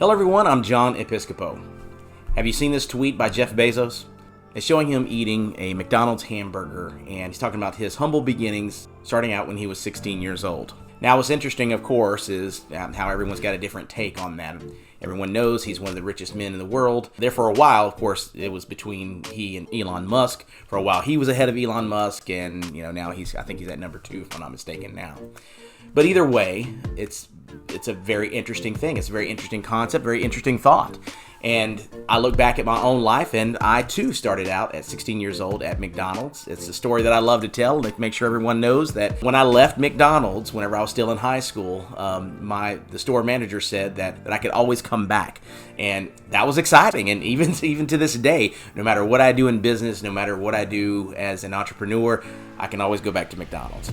Hello everyone, I'm John Episcopo. Have you seen this tweet by Jeff Bezos? It's showing him eating a McDonald's hamburger, and he's talking about his humble beginnings starting out when he was 16 years old. Now what's interesting, of course, is how everyone's got a different take on that. Everyone knows he's one of the richest men in the world. There for a while, of course, it was between he and Elon Musk. For a while, he was ahead of Elon Musk, and now I think he's at number 2, if I'm not mistaken now. But either way, it's a very interesting thing. It's a very interesting concept, very interesting thought. And I look back at my own life, and I too started out at 16 years old at McDonald's. It's a story that I love to tell, to make sure everyone knows that when I left McDonald's, whenever I was still in high school, the store manager said that I could always come back. And that was exciting. And even to this day, no matter what I do in business, no matter what I do as an entrepreneur, I can always go back to McDonald's.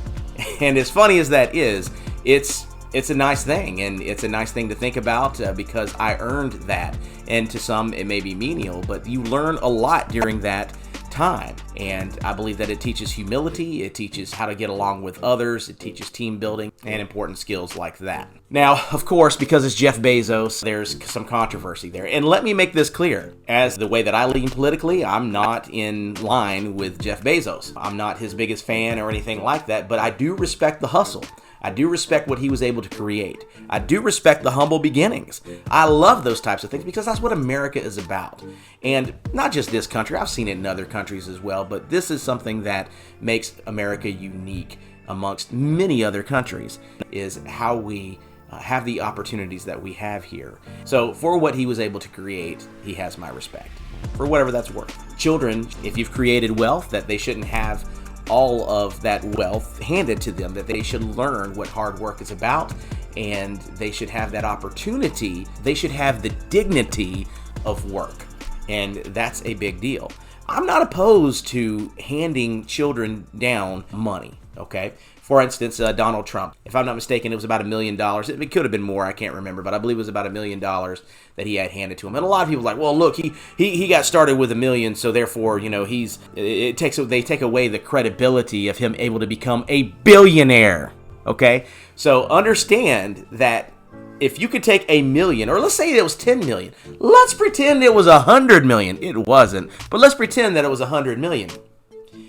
And as funny as that is, it's a nice thing, and it's a nice thing to think about because I earned that. And to some, it may be menial, but you learn a lot during that time. And I believe that it teaches humility, it teaches how to get along with others, it teaches team building and important skills like that. Now, of course, because it's Jeff Bezos, there's some controversy there. And let me make this clear. As the way that I lean politically, I'm not in line with Jeff Bezos. I'm not his biggest fan or anything like that, but I do respect the hustle. I do respect what he was able to create. I do respect the humble beginnings. I love those types of things because that's what America is about. And not just this country, I've seen it in other countries as well, but this is something that makes America unique amongst many other countries, is how we have the opportunities that we have here. So for what he was able to create, he has my respect, for whatever that's worth. Children, if you've created wealth, that they shouldn't have all of that wealth handed to them, that they should learn what hard work is about, and they should have that opportunity. They should have the dignity of work, and that's a big deal. I'm not opposed to handing children down money, okay? For instance, Donald Trump, if I'm not mistaken, it was about $1 million. It could have been more, I can't remember, but I believe it was about $1 million that he had handed to him. And a lot of people are like, well, look, he got started with $1 million, so therefore, they take away the credibility of him able to become a billionaire, okay? So understand that if you could take $1 million, or let's say it was $10 million, let's pretend it was $100 million. It wasn't, but let's pretend that it was $100 million.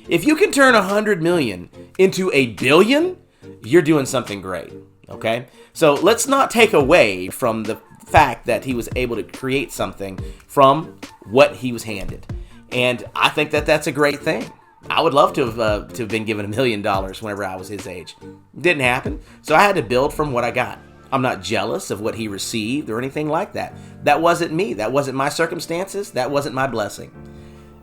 If you can turn $100 million into $1 billion, you're doing something great, okay? So let's not take away from the fact that he was able to create something from what he was handed. And I think that that's a great thing. I would love to have been given $1 million whenever I was his age. Didn't happen, so I had to build from what I got. I'm not jealous of what he received or anything like that. That wasn't me. That wasn't my circumstances. That wasn't my blessing.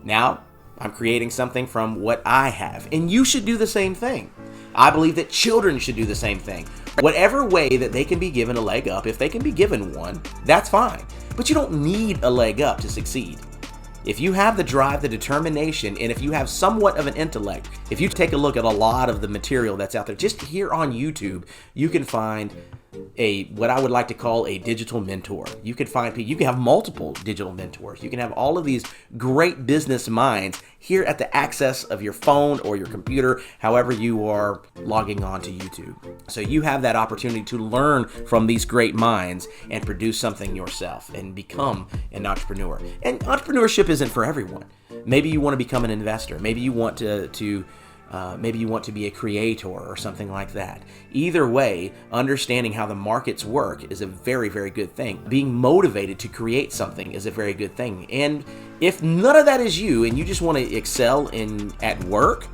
Now, I'm creating something from what I have, and you should do the same thing. I believe that children should do the same thing. Whatever way that they can be given a leg up, if they can be given one, that's fine. But you don't need a leg up to succeed. If you have the drive, the determination, and if you have somewhat of an intellect, if you take a look at a lot of the material that's out there, just here on YouTube, you can find what I would like to call a digital mentor. You can have multiple digital mentors. You can have all of these great business minds here at the access of your phone or your computer, however you are logging on to YouTube. So you have that opportunity to learn from these great minds and produce something yourself and become an entrepreneur. And entrepreneurship isn't for everyone. Maybe you want to become an investor. Maybe you want maybe you want to be a creator or something like that. Either way, understanding how the markets work is a very, very good thing. Being motivated to create something is a very good thing. And if none of that is you and you just want to excel at work,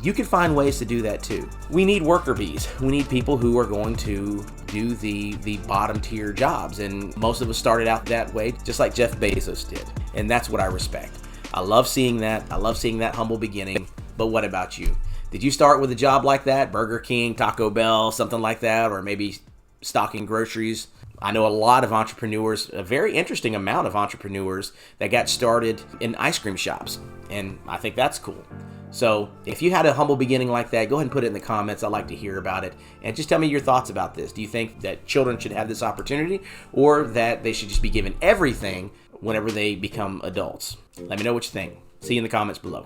you can find ways to do that too. We need worker bees. We need people who are going to do the bottom tier jobs. And most of us started out that way, just like Jeff Bezos did. And that's what I respect. I love seeing that. I love seeing that humble beginning. But what about you? Did you start with a job like that? Burger King, Taco Bell, something like that, or maybe stocking groceries? I know a lot of entrepreneurs, a very interesting amount of entrepreneurs that got started in ice cream shops, and I think that's cool. So if you had a humble beginning like that, go ahead and put it in the comments. I'd like to hear about it. And just tell me your thoughts about this. Do you think that children should have this opportunity, or that they should just be given everything whenever they become adults? Let me know what you think. See you in the comments below.